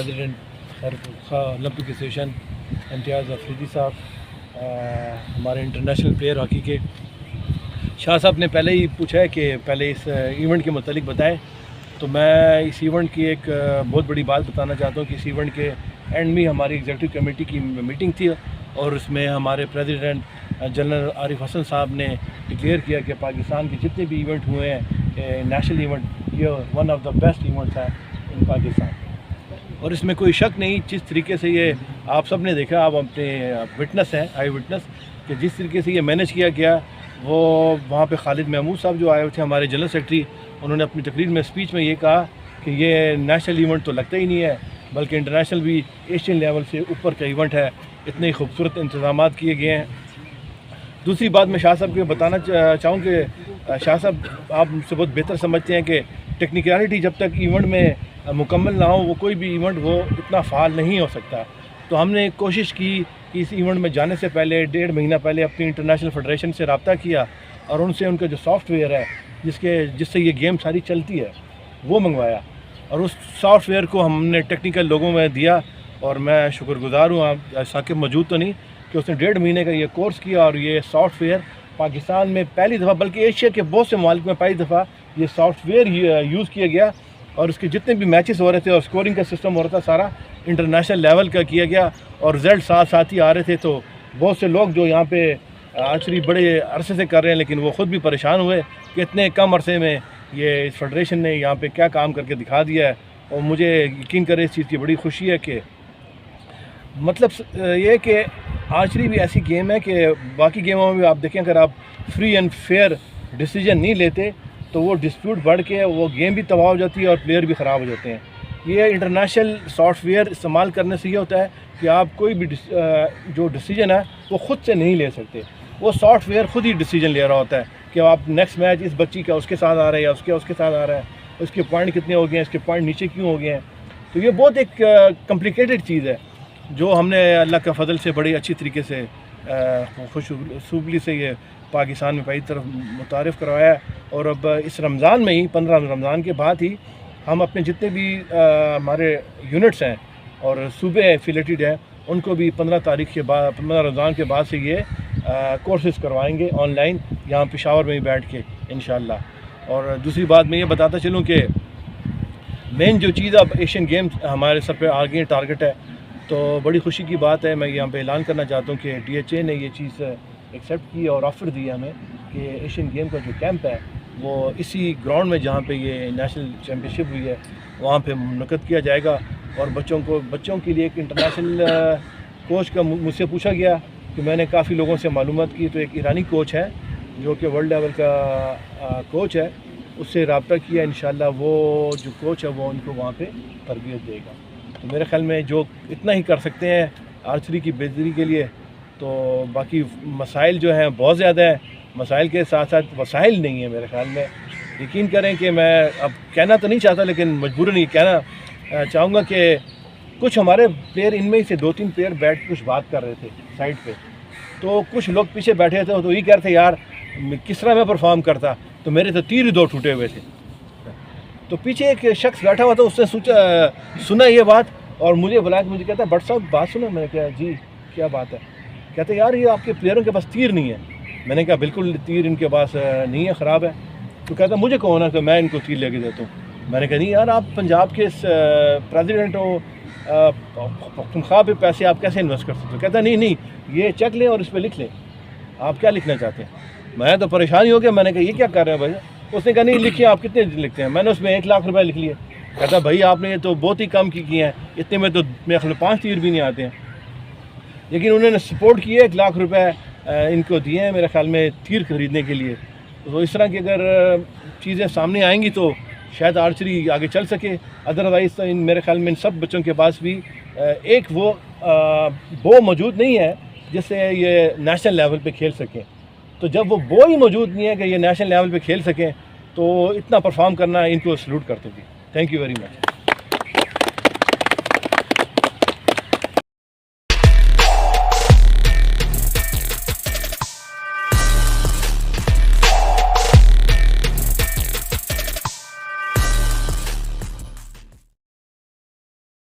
President Olympic association امتیاز افریدی صاحب، ہمارے international player hockey کے شاہ صاحب نے پہلے ہی پوچھا ہے کہ پہلے اس ایونٹ کے متعلق بتائیں، تو میں اس ایونٹ کی ایک بہت بڑی بات بتانا چاہتا ہوں کہ اس ایونٹ کے اینڈ میں ہماری ایگزیکٹو کمیٹی کی میٹنگ تھی اور اس میں ہمارے پریزیڈنٹ جنرل عارف حسن صاحب نے ڈکلیئر کیا کہ پاکستان کے جتنے بھی ایونٹ ہوئے ہیں نیشنل ایونٹ، یہ one of the best events ہے ان پاکستان، اور اس میں کوئی شک نہیں جس طریقے سے یہ آپ سب نے دیکھا، آپ اپنے وٹنس ہیں، آئی وٹنس، کہ جس طریقے سے یہ مینیج کیا گیا، وہ وہاں پہ خالد محمود صاحب جو آئے ہوئے تھے ہمارے جنرل سیکرٹری، انہوں نے اپنی تقریر میں اسپیچ میں یہ کہا کہ یہ نیشنل ایونٹ تو لگتا ہی نہیں ہے بلکہ انٹرنیشنل بھی ایشین لیول سے اوپر کا ایونٹ ہے، اتنے خوبصورت انتظامات کیے گئے ہیں۔ دوسری بات میں شاہ صاحب کو بتانا چاہوں کہ شاہ صاحب آپ مجھ سے بہت بہتر سمجھتے ہیں کہ ٹیکنیکلٹی جب تک ایونٹ میں مکمل نہ ہو وہ کوئی بھی ایونٹ وہ اتنا فعال نہیں ہو سکتا، تو ہم نے کوشش کی کہ اس ایونٹ میں جانے سے پہلے 1.5 مہینہ پہلے اپنی انٹرنیشنل فیڈریشن سے رابطہ کیا اور ان سے ان کا جو سافٹ ویئر ہے جس سے یہ گیم ساری چلتی ہے وہ منگوایا، اور اس سافٹ ویئر کو ہم نے ٹیکنیکل لوگوں میں دیا، اور میں شکر گزار ہوں، آپ ثاقب موجود تو نہیں، کہ اس نے 1.5 مہینے کا یہ کورس کیا اور یہ سافٹ ویئر پاکستان میں پہلی دفعہ بلکہ ایشیا کے بہت سے ممالک میں پہلی دفعہ یہ سافٹ ویئر یوز کیا گیا، اور اس کے جتنے بھی میچز ہو رہے تھے اور اسکورنگ کا سسٹم ہو رہا تھا سارا انٹرنیشنل لیول کا کیا گیا، اور رزلٹ ساتھ ساتھ ہی آ رہے تھے، تو بہت سے لوگ جو یہاں پہ آرچری بڑے عرصے سے کر رہے ہیں لیکن وہ خود بھی پریشان ہوئے کہ اتنے کم عرصے میں یہ اس فیڈریشن نے یہاں پہ کیا کام کر کے دکھا دیا ہے، اور مجھے یقین کرے اس چیز کی بڑی خوشی ہے کہ مطلب یہ کہ آرچری بھی ایسی گیم ہے کہ باقی گیموں میں بھی آپ دیکھیں اگر آپ فری اینڈ فیئر ڈیسیجن نہیں لیتے تو وہ ڈسپیوٹ بڑھ کے وہ گیم بھی تباہ ہو جاتی ہے اور پلیئر بھی خراب ہو جاتے ہیں۔ یہ انٹرنیشنل سافٹ ویئر استعمال کرنے سے یہ ہوتا ہے کہ آپ کوئی بھی جو ڈیسیجن ہے وہ خود سے نہیں لے سکتے، وہ سافٹ ویئر خود ہی ڈیسیجن لے رہا ہوتا ہے کہ آپ نیکسٹ میچ اس بچی کا اس کے ساتھ آ رہا ہے یا اس کے ساتھ آ رہا ہے، اس کے پوائنٹ کتنے ہو گئے ہیں، اس کے پوائنٹ نیچے کیوں ہو گئے ہیں، تو یہ بہت ایک کمپلیکیٹڈ چیز ہے جو ہم نے اللہ کا فضل سے بڑی اچھی طریقے سے خوش اسلوبی سے یہ پاکستان میں پہلی طرف متعارف کروایا ہے، اور اب اس رمضان میں ہی 15 رمضان کے بعد ہی ہم اپنے جتنے بھی ہمارے یونٹس ہیں اور صوبے ایفیلیٹڈ ہیں ان کو بھی 15 تاریخ کے بعد 15 رمضان کے بعد سے یہ کورسز کروائیں گے آن لائن یہاں پشاور میں ہی بیٹھ کے انشاءاللہ۔ اور دوسری بات میں یہ بتاتا چلوں کہ مین جو چیز اب ایشین گیمز ہمارے سر پہ آگے ٹارگٹ ہے، تو بڑی خوشی کی بات ہے، میں یہاں پہ اعلان کرنا چاہتا ہوں کہ DHA نے یہ چیز ایکسیپٹ کی اور آفر دی ہمیں کہ ایشین گیم کا جو کیمپ ہے وہ اسی گراؤنڈ میں جہاں پہ یہ نیشنل چیمپئن شپ ہوئی ہے وہاں پہ منعقد کیا جائے گا، اور بچوں کے لیے ایک انٹرنیشنل کوچ کا مجھ سے پوچھا گیا کہ میں نے کافی لوگوں سے معلومات کی، تو ایک ایرانی کوچ ہے جو کہ ورلڈ لیول کا کوچ ہے، اس سے رابطہ کیا، انشاءاللہ وہ جو کوچ ہے وہ ان کو وہاں پہ تربیت دے گا، تو میرے خیال میں جو اتنا ہی کر سکتے ہیں آرچری کی بہتری کے لیے، تو باقی مسائل جو ہیں بہت زیادہ ہیں، مسائل کے ساتھ ساتھ وسائل نہیں ہیں میرے خیال میں، یقین کریں کہ میں اب کہنا تو نہیں چاہتا لیکن مجبوراً یہ کہنا چاہوں گا کہ کچھ ہمارے پلیئر ان میں سے 2-3 پلیئر بیٹھ کے کچھ بات کر رہے تھے سائڈ پہ، تو کچھ لوگ پیچھے بیٹھے تھے تو یہ کہہ رہے تھے یار کس طرح میں پرفارم کرتا، تو میرے تو تیر ہی 2 ٹوٹے ہوئے تھے، تو پیچھے ایک شخص بیٹھا ہوا تھا، اس نے سنا یہ بات اور مجھے بلایا، مجھے کہتا ہے بٹ صاحب بات سنا، میں نے کہا جی کیا بات ہے، کہتے یار یہ آپ کے پلیئروں کے پاس تیر نہیں ہے، میں نے کہا بالکل تیر ان کے پاس نہیں ہے، خراب ہے، تو کہتا مجھے کون ہے کہ میں ان کو تیر لے کے دیتا ہوں، میں نے کہا نہیں یار آپ پنجاب کے پریزیڈنٹ ہو، تنخواہ پہ پیسے آپ کیسے انویسٹ کر سکتے ہو، کہتا نہیں یہ چیک لیں اور اس پہ لکھ لیں، آپ کیا لکھنا چاہتے ہیں، میں تو پریشان ہی ہو گیا، میں نے کہا یہ کیا کر رہے ہیں بھائی، اس نے کہا نہیں لکھیے آپ کتنے لکھتے ہیں، میں نے اس میں 1 لاکھ روپے لکھ لیے، کہتا بھائی آپ نے یہ تو بہت ہی کم کیے ہیں، اتنے میں تو میرے خیال 5 تیر بھی نہیں آتے ہیں، لیکن انہوں نے سپورٹ کیے 1 لاکھ روپے ان کو دیے ہیں میرے خیال میں تیر خریدنے کے لیے، تو اس طرح کی اگر چیزیں سامنے آئیں گی تو شاید آرچری آگے چل سکے، ادروائز تو میرے خیال میں ان سب بچوں کے پاس بھی ایک وہ موجود نہیں ہے جس سے یہ نیشنل لیول پہ کھیل سکیں، تو جب وہ ہی موجود نہیں ہے کہ یہ نیشنل لیول پہ کھیل سکیں تو اتنا پرفارم کرنا ان کو سلوٹ کرتے ہیں۔ Thank you very much.